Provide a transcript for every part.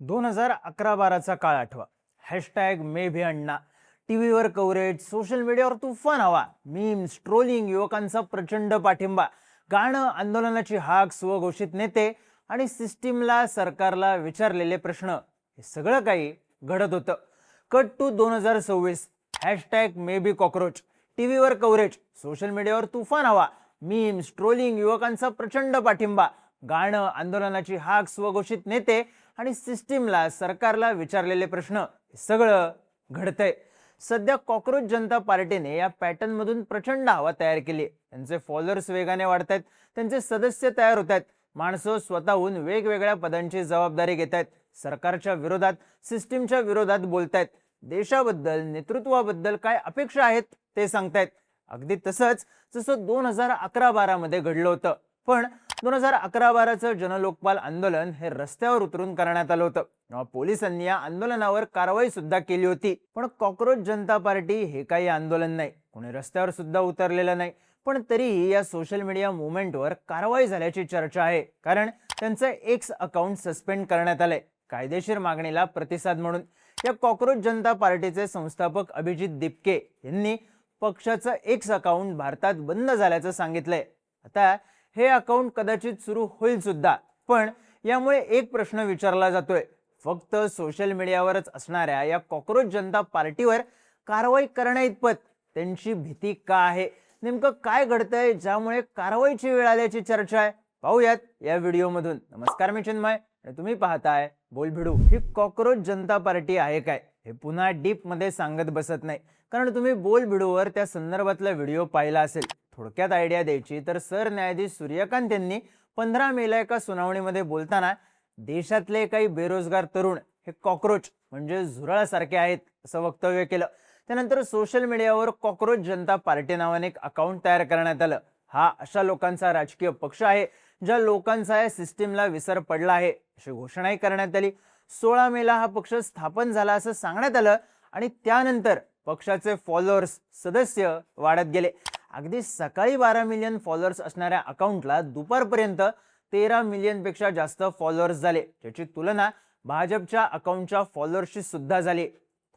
2011-12चा काळ आठवा. हॅशटॅग मे भी अण्णा, टीव्हीवर कव्हरेज, सोशल मीडियावर तुफान हवा, मीम्स, ट्रोलिंग, युवकांचा प्रचंड पाठिंबा, गाणं, आंदोलनाची हाक, स्वघोषित नेते आणि सिस्टीमला सरकारला विचारलेले प्रश्न, हे सगळं काही घडत होतं. Cut to 2026. Hashtag maybe cockroach, टीव्हीवर कव्हरेज, सोशल मीडियावर तुफान हवा, मीम्स, ट्रोलिंग, युवकांचा प्रचंड पाठिंबा, गाणं, आंदोलनाची हाक, स्वघोषित नेते आणि सिस्टीमला सरकारला विचारलेले प्रश्न, हे सगळं घडतंय. सध्या कॉकरोच जनता पार्टीने या पॅटर्न मधून प्रचंड हवा तयार केली. त्यांचे फॉलोअर्स वेगाने वाढत आहेत, त्यांचे सदस्य तयार होत आहेत, माणसं स्वतःहून वेगवेगळ्या पदांची जबाबदारी घेत आहेत, सरकारच्या विरोधात, सिस्टीमच्या विरोधात बोलतायत, देशाबद्दल, नेतृत्वाबद्दल काय अपेक्षा आहेत ते सांगतायत. अगदी तसंच जसं 2011-12 मध्ये घडलं होतं. पण 2011-12चं जनलोकपाल आंदोलन हे रस्त्यावर उतरून करण्यात आलं होतं. तेव्हा पोलिसांनी या आंदोलनावर कारवाई सुद्धा केली होती. पण कॉकरोच जनता पार्टी हे काही आंदोलन नाही, कोणी रस्त्यावर सुद्धा उतरलेलं नाही. पण तरीही या सोशल मीडिया मुवमेंटवर कारवाई झाल्याची चर्चा आहे, कारण त्यांचं एक्स अकाउंट सस्पेंड करण्यात आलंय कायदेशीर मागणीला प्रतिसाद म्हणून. या कॉकरोच जनता पार्टीचे संस्थापक अभिजित दिपके यांनी पक्षाचं एक्स अकाउंट भारतात बंद झाल्याचं सांगितलंय. आता हे अकाउंट कदाचित सुरू होईल सुद्धा, पण यामुळे एक प्रश्न विचारला जातोय, फक्त सोशल मीडियावरच असणाऱ्या या कॉकरोच जनता पार्टीवर कारवाई करण्याइतपत त्यांची भीती का आहे? नेमकं काय घडतंय ज्यामुळे कारवाईची वेळ आल्याची चर्चा आहे? पाहूयात या व्हिडिओमधून. नमस्कार, मी चिन्मय आणि तुम्ही पाहताय बोलभिडू. ही कॉकरोच जनता पार्टी आहे काय, हे पुन्हा डीप मध्ये सांगत बसत नाही, कारण तुम्ही बोलभिडूवर त्या संदर्भातला व्हिडिओ पाहिला असेल. थोडक्यात आयडिया द्यायची तर सरन्यायाधीश सूर्यकांत यांनी 15 मेला एका सुनावणीमध्ये बोलताना देशातले काही बेरोजगार तरुण हे कॉकरोच म्हणजे झुरळासारखे आहेत असं वक्तव्य केलं. त्यानंतर सोशल मीडियावर कॉकरोच जनता पार्टी नावाने एक अकाउंट तयार करण्यात आलं. हा अशा लोकांचा राजकीय पक्ष आहे ज्या लोकांचा या सिस्टीमला विसर पडला आहे अशी घोषणाही करण्यात आली. 16 मेला हा पक्ष स्थापन झाला असं सांगण्यात आलं आणि त्यानंतर पक्षाचे फॉलोअर्स, सदस्य वाढत गेले. अगदी सकाळी 12 मिलियन फॉलोअर्स असणाऱ्या अकाउंटला दुपारपर्यंत 13 मिलियन पेक्षा जास्त फॉलोअर्स झाले, ज्याची तुलना भाजपच्या अकाउंटच्या फॉलोअर्सशी सुद्धा झाली.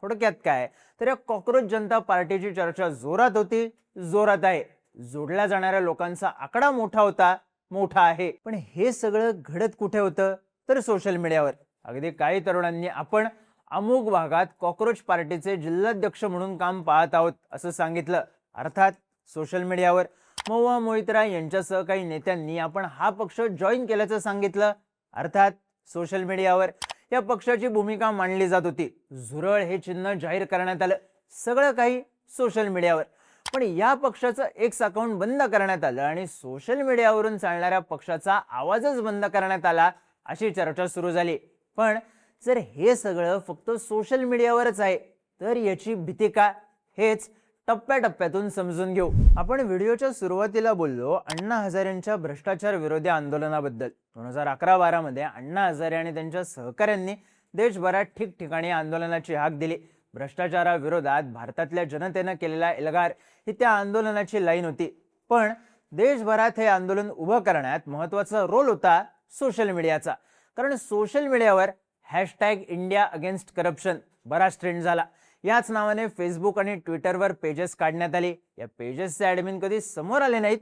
थोडक्यात काय तर या कॉकरोच जनता पार्टीची चर्चा जोरात होती, जोरात आहे. जोडल्या जाणाऱ्या लोकांचा आकडा मोठा होता, मोठा आहे. पण हे सगळं घडत कुठे होतं तर सोशल मीडियावर. अगदी काही तरुणांनी आपण अमुक भागात कॉकरोच पार्टीचे जिल्हाध्यक्ष म्हणून काम पाहत आहोत असं सांगितलं. अर्थात सोशल मीडियावर महुआ मोहितराय यांच्यासह काही नेत्यांनी आपण हा पक्ष जॉईन केल्याचं सांगितलं. अर्थात सोशल मीडियावर या पक्षाची भूमिका मांडली जात होती. झुरळ हे चिन्ह जाहीर करण्यात आलं. सगळं काही सोशल मीडियावर. पण या पक्षाचं एक्स अकाउंट बंद करण्यात आलं आणि सोशल मीडियावरून चालणाऱ्या पक्षाचा आवाजच बंद करण्यात आला अशी चर्चा सुरू झाली. पण जर हे सगळं फक्त सोशल मीडियावरच आहे तर याची भीती का, हेच टप्प्याटप्प्यातून समजून घेऊ. आपण व्हिडिओच्या सुरुवातीला बोललो अण्णा हजारेंच्या भ्रष्टाचार विरोधी आंदोलनाबद्दल. 2011-12 मध्ये अण्णा हजारे आणि त्यांच्या सहकाऱ्यांनी देशभरात ठिकठिकाणी आंदोलनाची हाक दिली. भ्रष्टाचाराविरोधात भारतातल्या जनतेनं केलेला एल्गार ही त्या आंदोलनाची लाईन होती. पण देशभरात हे आंदोलन उभं करण्यात महत्वाचा रोल होता सोशल मीडियाचा, कारण सोशल मीडियावर हॅशटॅग इंडिया अगेन्स्ट करप्शन बराच ट्रेंड झाला. याच नावाने फेसबुक आणि ट्विटरवर पेजेस काढण्यात आली. या पेजेसचे ॲडमिन कधी समोर आले नाहीत,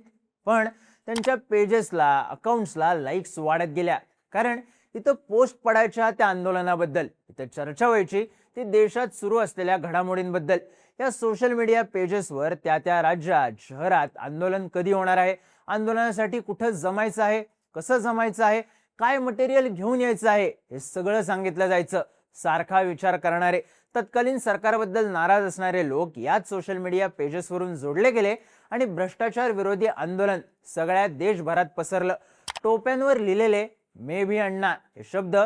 पण त्यांच्या पेजेसला, अकाउंट्सला लाईक्स वाढत गेल्या, कारण इथं पोस्ट पडायच्या त्या आंदोलनाबद्दल, इथं चर्चा व्हायची ती देशात सुरू असलेल्या घडामोडींबद्दल. या सोशल मीडिया पेजेसवर त्या राज्यात, शहरात आंदोलन कधी होणार आहे, आंदोलनासाठी कुठं जमायचं आहे, कसं जमायचं आहे, काय मटेरियल घेऊन यायचं आहे, हे सगळं सांगितलं जायचं. सारखा विचार करणारे, तत्कालीन सरकारबद्दल नाराज असणारे लोक याच सोशल मीडिया पेजेसवरून जोडले गेले आणि भ्रष्टाचार विरोधी आंदोलन सगळ्या देशभरात पसरलं. टोप्यांवर लिहिलेले मे भी अण्णा हे शब्द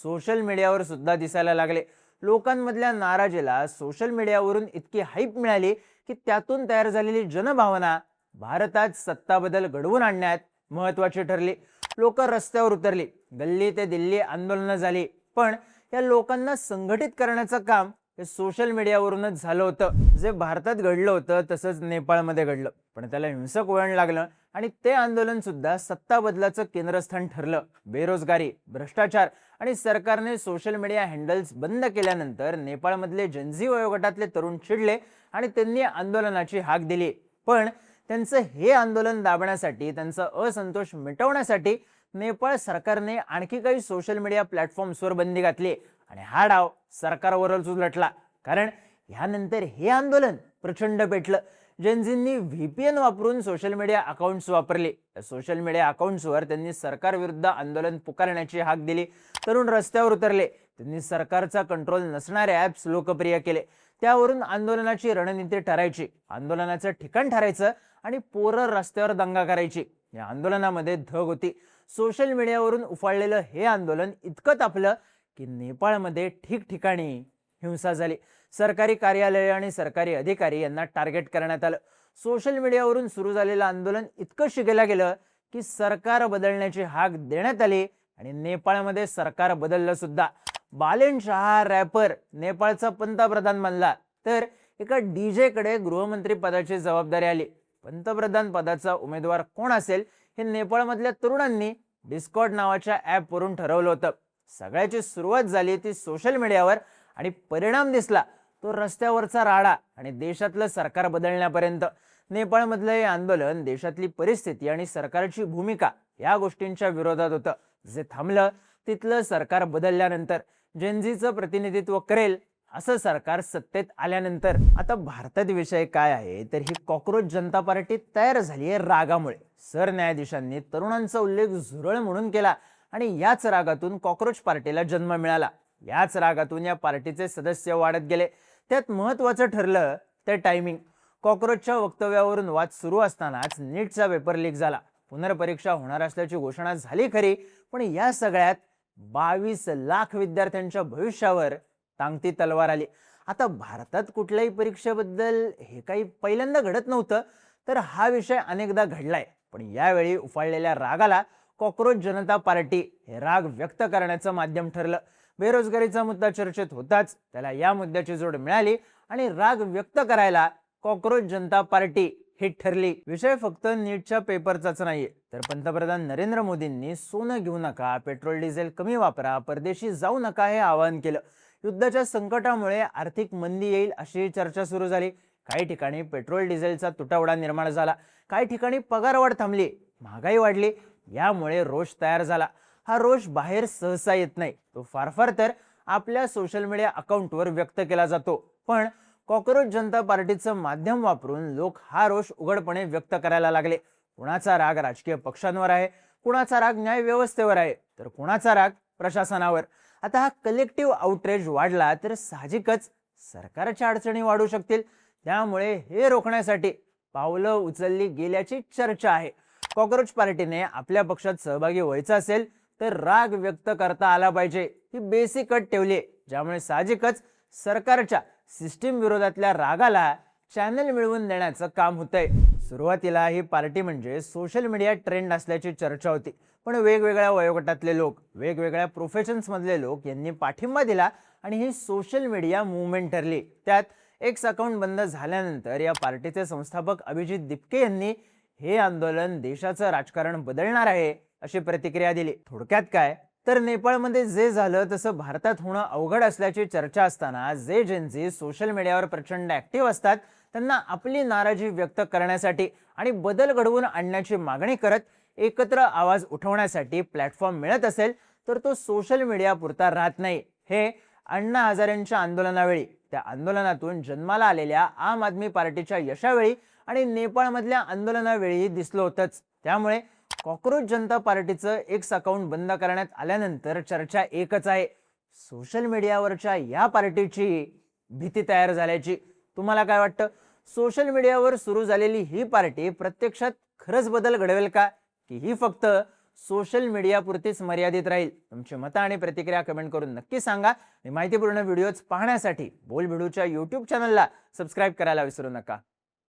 सोशल मीडियावर सुद्धा दिसायला लागले. लोकांमधल्या नाराजीला सोशल मीडियावरून इतकी हाईप मिळाली की त्यातून तयार झालेली जनभावना भारतात सत्ता बदल घडवून आणण्यात महत्वाची ठरली. लोक रस्त्यावर उतरली, गल्ली ते दिल्ली आंदोलनं झाली. पण या लोकांना संघटित करण्याचं काम हे सोशल मीडियावरूनच झालं होतं. जे भारतात घडलं होतं तसंच नेपाळमध्ये घडलं, पण त्याला हिंसक वळण लागलं आणि ते आंदोलन सुद्धा सत्ता बदलाचं केंद्रस्थान ठरलं. बेरोजगारी, भ्रष्टाचार आणि सरकारने सोशल मीडिया हँडल्स बंद केल्यानंतर नेपाळमधले जनझी वयोगटातले तरुण चिडले आणि त्यांनी आंदोलनाची हाक दिली. पण त्यांचं हे आंदोलन दाबण्यासाठी, त्यांचा असंतोष मिटवण्यासाठी नेपाळ सरकारने आणखी काही सोशल मीडिया प्लॅटफॉर्म्सवर बंदी घातली आणि हा डाव सरकारवरच उलटला. कारण यानंतर हे आंदोलन प्रचंड पेटलं. जेनझींनी व्हीपीएन वापरून सोशल मीडिया अकाउंट्स वापरले. सोशल मीडिया अकाउंट्सवर त्यांनी सरकार विरुद्ध आंदोलन पुकारण्याची हाक दिली. तरुण रस्त्यावर उतरले. त्यांनी सरकारचा कंट्रोल नसणारे ॲप्स लोकप्रिय केले. त्यावरून आंदोलनाची रणनीती ठरायची, आंदोलनाचं ठिकाण ठरायचं आणि पोरं रस्त्यावर दंगा करायची. या आंदोलनामध्ये धग होती. सोशल मीडियावरून उफाळलेलं हे आंदोलन इतकं तापलं की नेपाळमध्ये ठिकठिकाणी हिंसा झाली. सरकारी कार्यालय आणि सरकारी अधिकारी यांना टार्गेट करण्यात आलं. सोशल मीडियावरून सुरू झालेलं आंदोलन इतकं शिगेला गेलं की सरकार बदलण्याची हाक देण्यात आली आणि नेपाळमध्ये सरकार बदललं सुद्धा. बालेन शाह रॅपर नेपाळचा पंतप्रधान बनला, तर एका डीजे कडे गृहमंत्री पदाची जबाबदारी आली. पंतप्रधान पदाचा उमेदवार कोण असेल हे नेपाळमधल्या तरुणांनी डिस्कॉर्ड नावाच्या ॲपवरून ठरवलं होतं. सगळ्याची सुरुवात झाली ती सोशल मीडियावर आणि परिणाम दिसला तो रस्त्यावरचा राडा आणि देशातलं सरकार बदलण्यापर्यंत. नेपाळमधलं हे आंदोलन देशातली परिस्थिती आणि सरकारची भूमिका या गोष्टींच्या विरोधात होतं. जे थांबलं तिथलं सरकार बदलल्यानंतर, जेनझीचं प्रतिनिधित्व करेल असं सरकार सत्तेत आल्यानंतर. आता भारतात विषय काय आहे तर ही कॉक्रोच जनता पार्टी तयार झाली आहे रागामुळे. सरन्यायाधीशांनी तरुणांचा उल्लेख झुरळ म्हणून केला आणि याच रागातून कॉक्रोच पार्टीला जन्म मिळाला. याच रागातून या पार्टीचे सदस्य वाढत गेले. त्यात महत्वाचं ठरलं ते टायमिंग. कॉक्रोचच्या वक्तव्यावरून वाद सुरू असतानाच नीटचा पेपर लीक झाला. पुनर्परीक्षा होणार असल्याची घोषणा झाली खरी, पण या सगळ्यात 22 लाख विद्यार्थ्यांच्या भविष्यावर टांगती तलवार आली. आता भारतात कुठल्याही परीक्षेबद्दल हे काही पहिल्यांदा घडत नव्हतं, तर हा विषय अनेकदा घडलाय. पण यावेळी उफाळलेल्या रागाला कॉक्रोच जनता पार्टी हे राग व्यक्त करण्याचं माध्यम ठरलं. बेरोजगारीचा मुद्दा चर्चेत होताच, त्याला या मुद्द्याची जोड मिळाली आणि राग व्यक्त करायला कॉक्रोच जनता पार्टी हिट ठरली. विषय फक्त नीटच्या पेपरचाच नाहीये, तर पंतप्रधान नरेंद्र मोदींनी सोनं घेऊ नका, पेट्रोल डिझेल कमी वापरा, परदेशी जाऊ नका हे आवाहन केलं. युद्धाच्या संकटामुळे आर्थिक मंदी येईल अशी चर्चा सुरू झाली. काही ठिकाणी पेट्रोल डिझेलचा तुटवडा निर्माण झाला, काही ठिकाणी पगारवाढ थांबली, महागाई वाढली. यामुळे रोष तयार झाला. हा रोष बाहेर सहसा येत नाही, तो फार फार तर आपल्या सोशल मीडिया अकाउंटवर व्यक्त केला जातो. पण कॉक्रोच जनता पार्टीचं माध्यम वापरून लोक हा रोष उघडपणे व्यक्त करायला लागले. कुणाचा राग राजकीय पक्षांवर आहे, कुणाचा राग न्याय व्यवस्थेवर आहे, तर कुणाचा राग प्रशासनावर. आता हा कलेक्टिव्ह आउटरेज वाढला तर साहजिकच सरकारच्या अडचणी वाढू शकतील. त्यामुळे हे रोखण्यासाठी पावलं उचलली गेल्याची चर्चा आहे. कॉक्रोच पार्टीने आपल्या पक्षात सहभागी व्हायचं असेल तर राग व्यक्त करता आला पाहिजे ही बेसिक अट ठेवली, ज्यामुळे साहजिकच सरकारच्या सिस्टीम विरोधातल्या रागाला चॅनल मिळवून देण्याचं काम होतंय. सुरुवातीला ही पार्टी म्हणजे सोशल मीडिया ट्रेंड असल्याची चर्चा होती, पण वेगवेगळ्या वयोगटातले लोक, वेगवेगळ्या प्रोफेशन्स मधले लोक यांनी पाठिंबा दिला आणि ही सोशल मीडिया मूवमेंट ठरली. त्यात एक्स अकाउंट बंद झाल्यानंतर या पार्टीचे संस्थापक अभिजित दिपके यांनी हे आंदोलन देशाचं राजकारण बदलणार आहे अशी प्रतिक्रिया दिली. थोडक्यात काय तर नेपाळमध्ये जे झालं तसं भारतात होणं अवघड असल्याची चर्चा असताना जे जेनझी सोशल मीडियावर प्रचंड ऍक्टिव्ह असतात त्यांना आपली नाराजी व्यक्त करण्यासाठी आणि बदल घडवून आणण्याची मागणी करत एकत्र आवाज उठवण्यासाठी प्लॅटफॉर्म मिळत असेल तर तो सोशल मीडिया पुरता राहत नाही. हे अण्णा हजारेंच्या आंदोलनावेळी, त्या आंदोलनातून जन्माला आलेल्या आम आदमी पार्टीच्या यशावेळी आणि नेपाळमधल्या आंदोलनावेळी दिसलं होतंच. त्यामुळे कॉक्रोच जनता पार्टीचं एक्स अकाउंट बंद करण्यात आल्यानंतर चर्चा एकच आहे, सोशल मीडियावरच्या या पार्टीची भीती तयार झाल्याची. तुम्हाला काय वाटतं? सोशल मीडियावर सुरू झालेली ही पार्टी प्रत्यक्षात खरंच बदल घडवेल का, की ही फक्त सोशल मीडिया पुरतीच मर्यादित राहील? तुमची मतं आणि प्रतिक्रिया कमेंट करून नक्की सांगा. आणि माहितीपूर्ण व्हिडिओज पाहण्यासाठी बोलबिडूच्या YouTube चॅनलला सबस्क्राईब करायला विसरू नका.